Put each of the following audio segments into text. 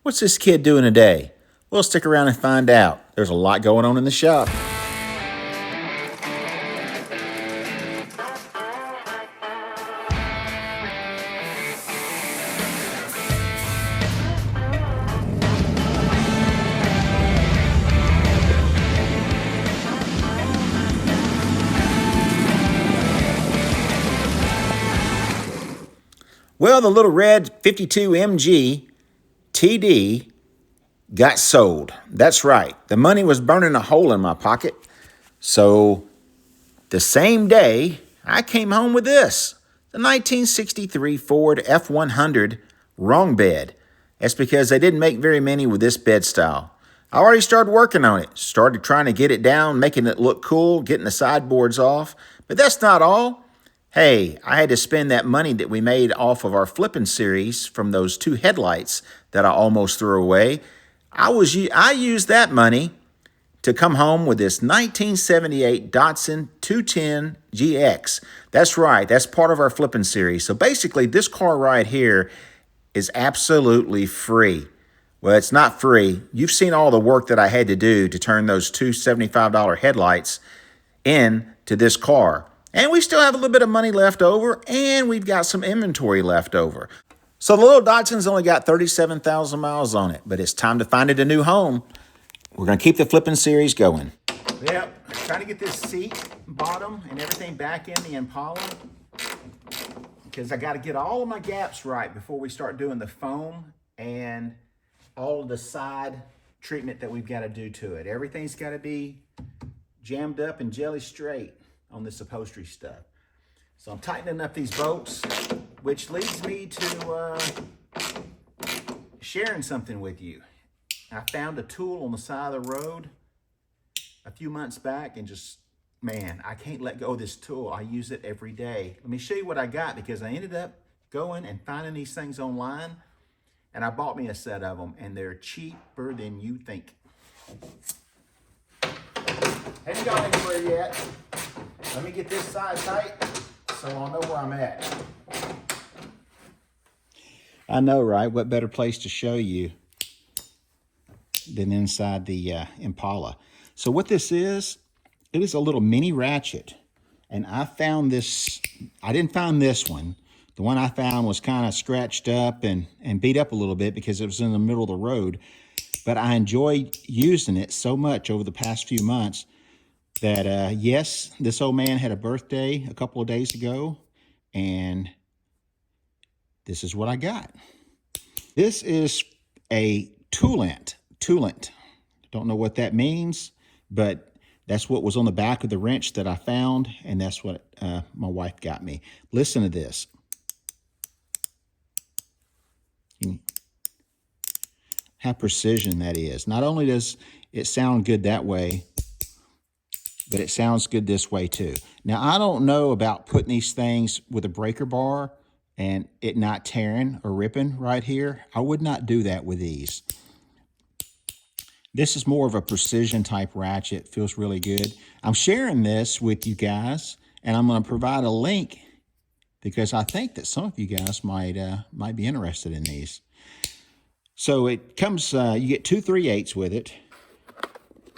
What's this kid doing today? We'll stick around and find out. There's a lot going on in the shop. Well, the little red 52 MG TD got sold. That's right. The money was burning a hole in my pocket. So the same day, I came home with this. The 1963 Ford F100 wrong bed. That's because they didn't make very many with this bed style. I already started working on it. Started trying to get it down, making it look cool, getting the sideboards off. But that's not all. Hey, I had to spend that money that we made off of our flipping series from those two headlights that I almost threw away. I used that money to come home with this 1978 Datsun 210 GX. That's right, that's part of our flipping series. So basically, this car right here is absolutely free. Well, it's not free. You've seen all the work that I had to do to turn those two $75 headlights into this car. And we still have a little bit of money left over, and we've got some inventory left over. So the little Datsun's only got 37,000 miles on it, but it's time to find it a new home. We're going to keep the flipping series going. Yep, trying to get this seat bottom and everything back in the Impala, because I got to get all of my gaps right before we start doing the foam and all of the side treatment that we've got to do to it. Everything's got to be jammed up and jelly straight on this upholstery stuff. So I'm tightening up these bolts, which leads me to sharing something with you. I found a tool on the side of the road a few months back, and just, man, I can't let go of this tool. I use it every day. Let me show you what I got, because I ended up going and finding these things online, and I bought me a set of them, and they're cheaper than you think. Haven't gone anywhere yet. Let me get this side tight so I'll know where I'm at. I know, right? What better place to show you than inside the Impala. So what this is, it is a little mini ratchet. And I found this, I didn't find this one. The one I found was kind of scratched up and beat up a little bit because it was in the middle of the road. But I enjoyed using it so much over the past few months that, yes, this old man had a birthday a couple of days ago, and this is what I got. This is a Toolant. Don't know what that means, but that's what was on the back of the wrench that I found, and that's what my wife got me. Listen to this. How precision that is. Not only does it sound good that way, but it sounds good this way too. Now, I don't know about putting these things with a breaker bar and it not tearing or ripping right here. I would not do that with these. This is more of a precision type ratchet. Feels really good. I'm sharing this with you guys, and I'm going to provide a link because I think that some of you guys might be interested in these. So it comes, you get 2 3/8 with it.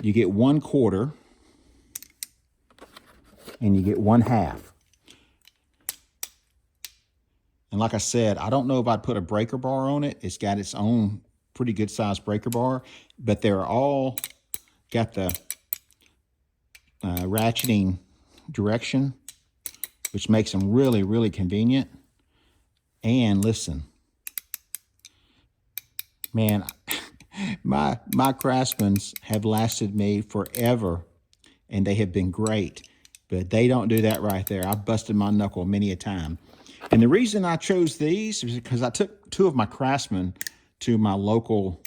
You get 1/4. And you get 1/2. And like I said, I don't know if I'd put a breaker bar on it. It's got its own pretty good sized breaker bar, but they're all got the ratcheting direction, which makes them really, really convenient. And listen, man, my Craftsmans have lasted me forever, and they have been great. But they don't do that right there. I've busted my knuckle many a time. And the reason I chose these is because I took 2 of my Craftsman to my local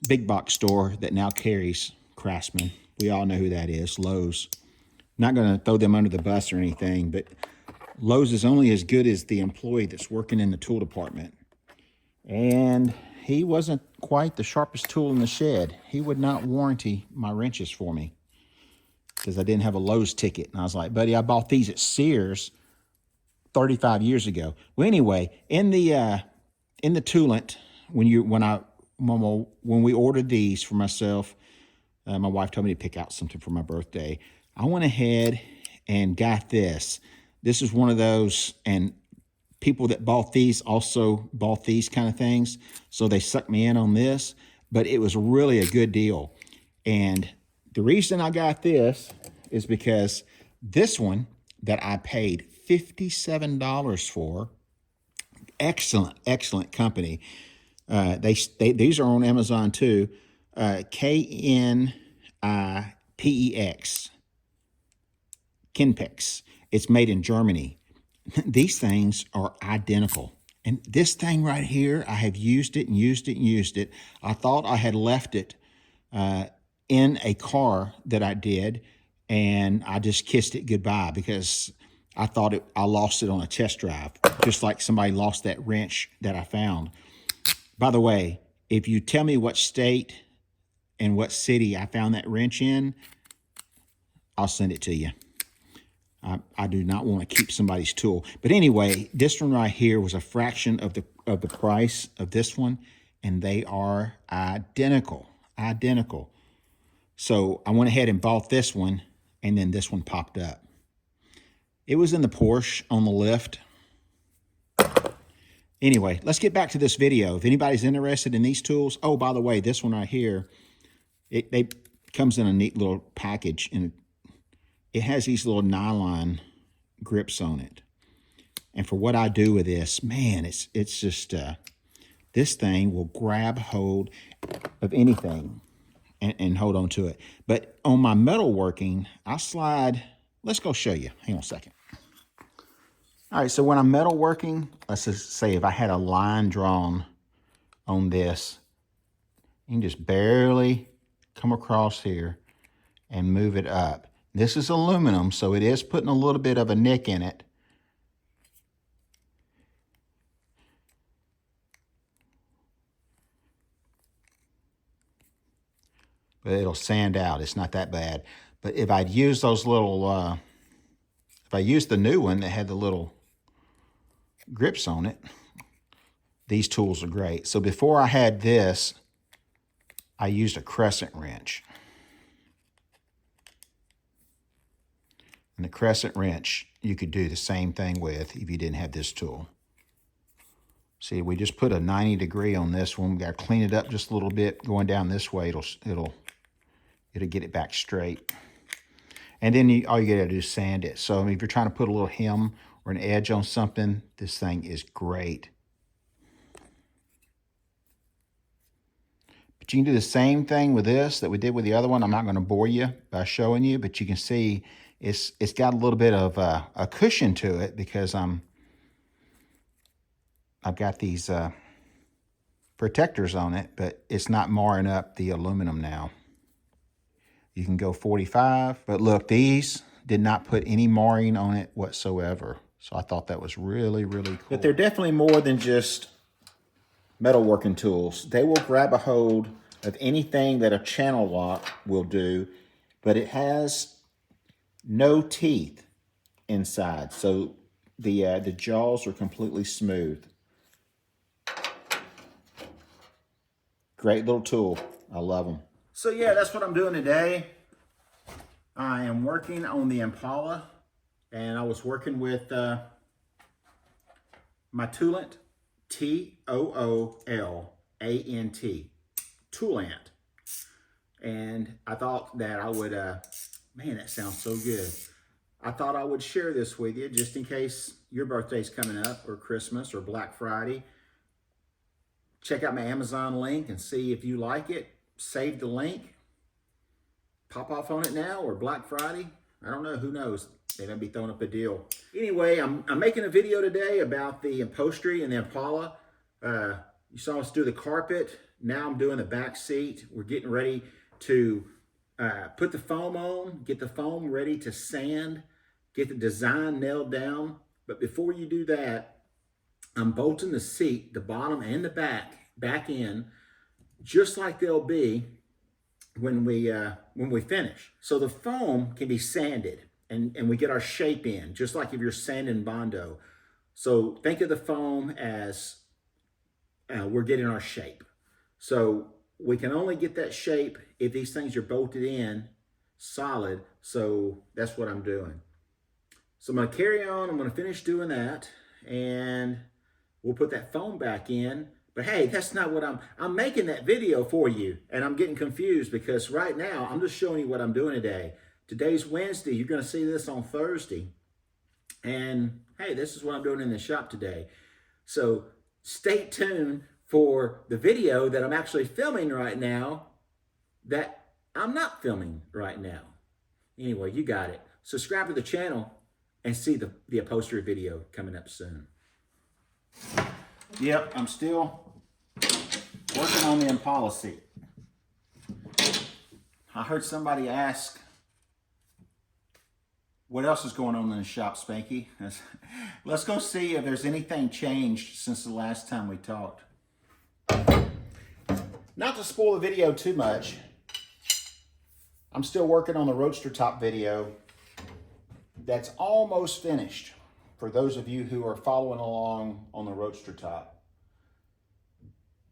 big box store that now carries Craftsman. We all know who that is, Lowe's. Not going to throw them under the bus or anything, but Lowe's is only as good as the employee that's working in the tool department. And he wasn't quite the sharpest tool in the shed. He would not warranty my wrenches for me because I didn't have a Lowe's ticket. And I was like, buddy, I bought these at Sears 35 years ago. Well, anyway, in the in the Toolant, when we ordered these for myself, my wife told me to pick out something for my birthday. I went ahead and got this. This is one of those, and people that bought these also bought these kind of things, so they sucked me in on this, but it was really a good deal. And the reason I got this is because this one that I paid $57 for, excellent company. These are on Amazon too. KNIPEX, Kinpex. It's made in Germany. These things are identical. And this thing right here, I have used it and used it and used it. I thought I had left it in a car that I did, and I just kissed it goodbye because I thought I lost it on a test drive, just like somebody lost that wrench that I found. By the way, if you tell me what state and what city I found that wrench in, I'll send it to you. I do not want to keep somebody's tool. But anyway, this one right here was a fraction of the price of this one, and they are identical. So I went ahead and bought this one, and then this one popped up. It was in the Porsche on the lift. Anyway, let's get back to this video. If anybody's interested in these tools, oh, by the way, this one right here, it comes in a neat little package, and it has these little nylon grips on it. And for what I do with this, man, it's just, this thing will grab hold of anything and hold on to it. But on my metalworking, I slide, let's go show you. Hang on a second. All right, so when I'm metalworking, let's just say if I had a line drawn on this, you can just barely come across here and move it up. This is aluminum, so it is putting a little bit of a nick in it. But it'll sand out. It's not that bad. But if I'd use those little, if I used the new one that had the little grips on it, these tools are great. So before I had this, I used a crescent wrench. And the crescent wrench, you could do the same thing with if you didn't have this tool. See, we just put a 90 degree on this one. We got to clean it up just a little bit. Going down this way, it'll get it back straight. And then all you got to do is sand it. So I mean, if you're trying to put a little hem or an edge on something, this thing is great. But you can do the same thing with this that we did with the other one. I'm not going to bore you by showing you, but you can see it's got a little bit of a cushion to it because I've got these protectors on it, but it's not marring up the aluminum now. You can go 45, but look, these did not put any marring on it whatsoever. So I thought that was really, really cool. But they're definitely more than just metalworking tools. They will grab a hold of anything that a channel lock will do, but it has no teeth inside. So the jaws are completely smooth. Great little tool. I love them. So yeah, that's what I'm doing today. I am working on the Impala, and I was working with my Toolant, Toolant, Toolant. And I thought that I would, man, that sounds so good. I thought I would share this with you just in case your birthday's coming up, or Christmas, or Black Friday. Check out my Amazon link and see if you like it. Save the link. Pop off on it now or Black Friday. I don't know. Who knows? They might be throwing up a deal. Anyway, I'm making a video today about the upholstery and the Impala. You saw us do the carpet. Now I'm doing the back seat. We're getting ready to put the foam on, get the foam ready to sand, get the design nailed down. But before you do that, I'm bolting the seat, the bottom and the back in, just like they'll be when we finish. So the foam can be sanded and we get our shape in, just like if you're sanding Bondo. So think of the foam as we're getting our shape. So we can only get that shape if these things are bolted in solid. So that's what I'm doing. So I'm going to carry on. I'm going to finish doing that, and we'll put that foam back in. But hey, that's not what I'm making that video for you, and I'm getting confused because right now I'm just showing you what I'm doing today. Today's Wednesday. You're going to see this on Thursday. And hey, this is what I'm doing in the shop today. So stay tuned for the video that I'm actually filming right now that I'm not filming right now. Anyway, you got it. Subscribe to the channel and see the upholstery video coming up soon. Yep, I'm still working on the Impala seat. I heard somebody ask, what else is going on in the shop, Spanky? Let's go see if there's anything changed since the last time we talked. Not to spoil the video too much, I'm still working on the Roadster top video. That's almost finished for those of you who are following along on the Roadster top.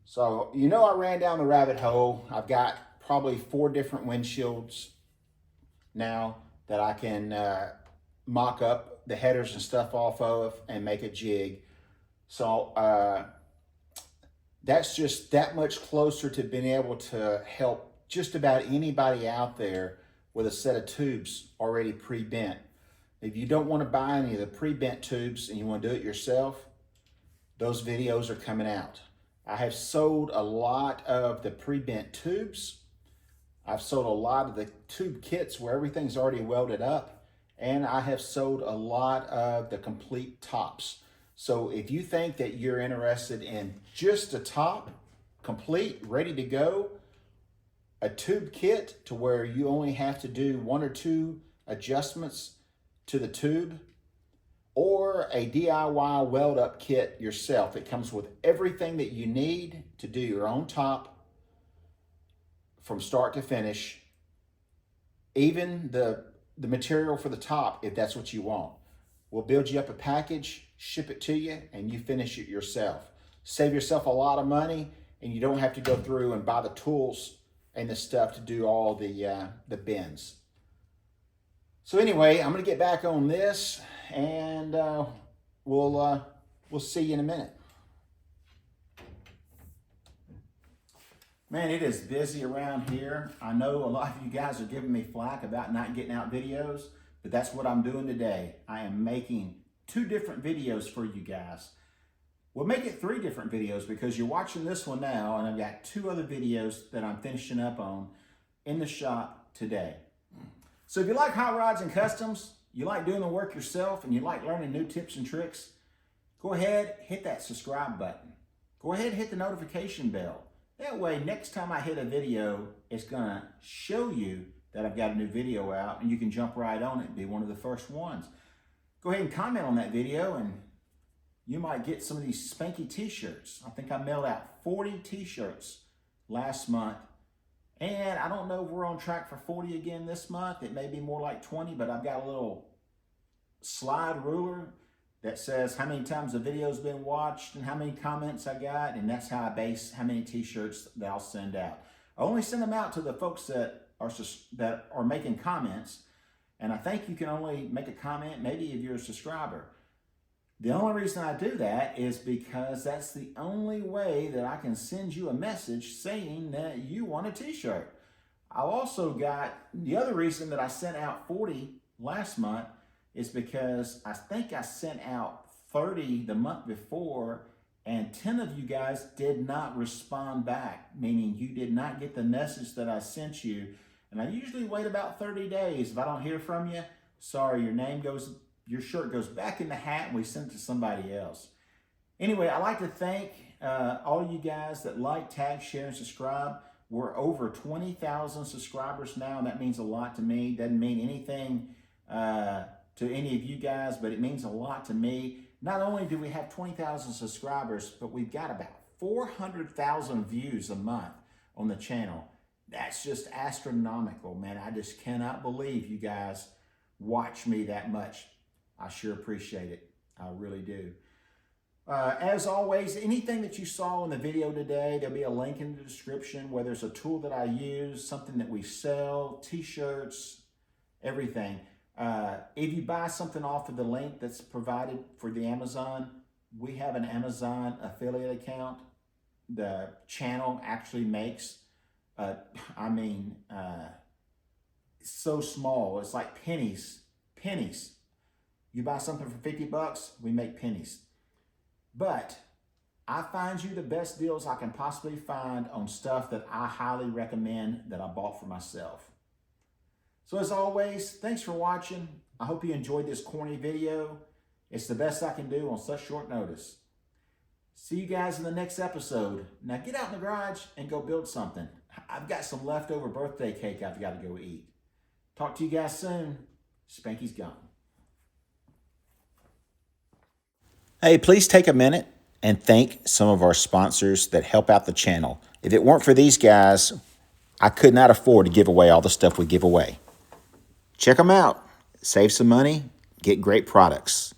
So, you know, I ran down the rabbit hole. I've got probably 4 different windshields now that I can mock up the headers and stuff off of and make a jig. So that's just that much closer to being able to help just about anybody out there with a set of tubes already pre-bent. If you don't want to buy any of the pre-bent tubes and you want to do it yourself, those videos are coming out. I have sold a lot of the pre-bent tubes. I've sold a lot of the tube kits where everything's already welded up, and I have sold a lot of the complete tops. So if you think that you're interested in just a top, complete, ready to go, a tube kit to where you only have to do 1 or 2 adjustments to the tube, or a DIY weld up kit yourself. It comes with everything that you need to do your own top from start to finish, even the material for the top if that's what you want. We'll build you up a package, ship it to you, and you finish it yourself. Save yourself a lot of money, and you don't have to go through and buy the tools and the stuff to do all the bends. So anyway, I'm going to get back on this, and we'll see you in a minute. Man, it is busy around here. I know a lot of you guys are giving me flack about not getting out videos, but that's what I'm doing today. I am making 2 different videos for you guys. We'll make it 3 different videos because you're watching this one now, and I've got 2 other videos that I'm finishing up on in the shop today. So if you like hot rods and customs, you like doing the work yourself, and you like learning new tips and tricks, go ahead, hit that subscribe button. Go ahead and hit the notification bell. That way, next time I hit a video, it's gonna show you that I've got a new video out, and you can jump right on it and be one of the first ones. Go ahead and comment on that video, and you might get some of these Spanky t-shirts. I think I mailed out 40 t-shirts last month. And I don't know if we're on track for 40 again this month. It may be more like 20, but I've got a little slide ruler that says how many times the video's been watched and how many comments I got, and that's how I base how many t-shirts that I'll send out. I only send them out to the folks that are making comments, and I think you can only make a comment maybe if you're a subscriber. The only reason I do that is because that's the only way that I can send you a message saying that you want a t-shirt. I also got, the other reason that I sent out 40 last month is because I think I sent out 30 the month before, and 10 of you guys did not respond back, meaning you did not get the message that I sent you. And I usually wait about 30 days. If I don't hear from you, sorry, your shirt goes back in the hat and we send it to somebody else. Anyway, I'd like to thank all you guys that like, tag, share, and subscribe. We're over 20,000 subscribers now, and that means a lot to me. Doesn't mean anything to any of you guys, but it means a lot to me. Not only do we have 20,000 subscribers, but we've got about 400,000 views a month on the channel. That's just astronomical, man. I just cannot believe you guys watch me that much. I sure appreciate it. I really do. As always, anything that you saw in the video today, there'll be a link in the description, whether it's a tool that I use, something that we sell, t-shirts, everything. If you buy something off of the link that's provided for the Amazon, we have an Amazon affiliate account. The channel actually makes, it's so small. It's like pennies. You buy something for 50 bucks, we make pennies. But I find you the best deals I can possibly find on stuff that I highly recommend that I bought for myself. So as always, thanks for watching. I hope you enjoyed this corny video. It's the best I can do on such short notice. See you guys in the next episode. Now get out in the garage and go build something. I've got some leftover birthday cake I've got to go eat. Talk to you guys soon. Spanky's gone. Hey, please take a minute and thank some of our sponsors that help out the channel. If it weren't for these guys, I could not afford to give away all the stuff we give away. Check them out. Save some money. Get great products.